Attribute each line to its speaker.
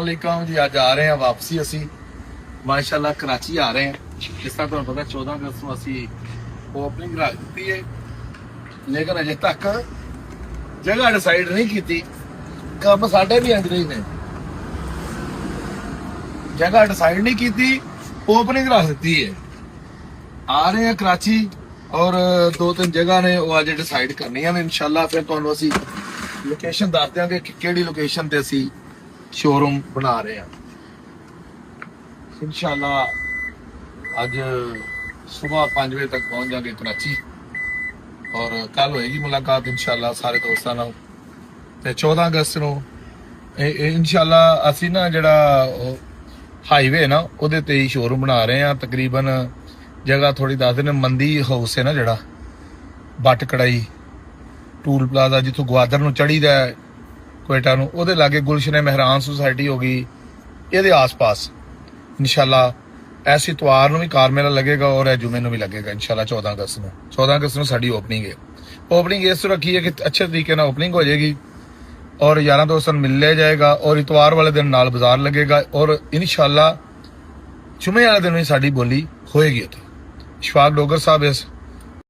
Speaker 1: अस्सलामुअलैकुम जी। अज आ रहे हैं वापसी असी माशाल्लाह कराची आ रहे हैं। जिस तरह तुहानू पता 14 अगस्त ਨੂੰ ਅਸੀਂ ओपनिंग रख दी है, लेकिन अजे तक जगह डिसाइड नहीं की। काम साडे भी अंदर ही ने, जगह डिसाइड नहीं की, ओपनिंग रख दी है। आ रहे हैं कराची और 2-3 जगह ने वो अज डिसाइड करनी है इंशाल्लाह। फिर तुहानू असी लोकेशन दस देंगे कि किहड़ी लोकेशन ते असी शोरूम बना रहे हैं इंशाल्लाह। अज सुबह 5 बजे तक पहुंच जाएंगे कराची और कल होएगी मुलाकात इंशाल्लाह सारे दोस्तों नाल। ते 14 अगस्त ਨੂੰ इंशाल्लाह ਅਸੀਂ ਨਾ ਜਿਹੜਾ ਹਾਈਵੇ ਨਾ ਉਹਦੇ ਤੇ ਹੀ ਸ਼ੋਰੂਮ ਬਣਾ ਰਹੇ ਆ। ਤਕਰੀਬਨ ਜਗ੍ਹਾ ਥੋੜੀ ਦੱਸ ਦੇਣ, ਮੰਦੀ ਹਾਊਸ ਹੈ ਨਾ ਜਿਹੜਾ ਬੱਟ ਕੜਾਈ ਟੂਲ ਪਲਾਜ਼ਾ ਜਿੱਥੋਂ ਗਵਾਦਰ ਨੂੰ ਚੜੀਦਾ ਕੋਇਟਾ ਨੂੰ, ਉਹਦੇ ਲਾਗੇ ਗੁਲਸ਼ਨ ਮਹਿਰਾਨ ਸੁਸਾਇਟੀ ਹੋ ਗਈ, ਇਹਦੇ ਆਸ-ਪਾਸ इंशाल्लाह ऐसे इतवार ਨੂੰ ਵੀ ਕਾਰ ਮੇਲਾ लगेगा और जुमे ਨੂੰ भी लगेगा इंशाल्लाह। 14 अगस्त ਨੂੰ 14 अगस्त ਨੂੰ ਸਾਡੀ ਓਪਨਿੰਗ ਹੈ। ओपनिंग इस तरह रखी है कि अच्छे तरीके ਨਾਲ ओपनिंग हो जाएगी और यारा दोस्तों मिल लिया जाएगा और इतवार वाले दिन नाल बाजार लगेगा और इंशाल्लाह जुमे वाले दिन भी साडी बोली होएगी। इशफाक डोगर साहब इस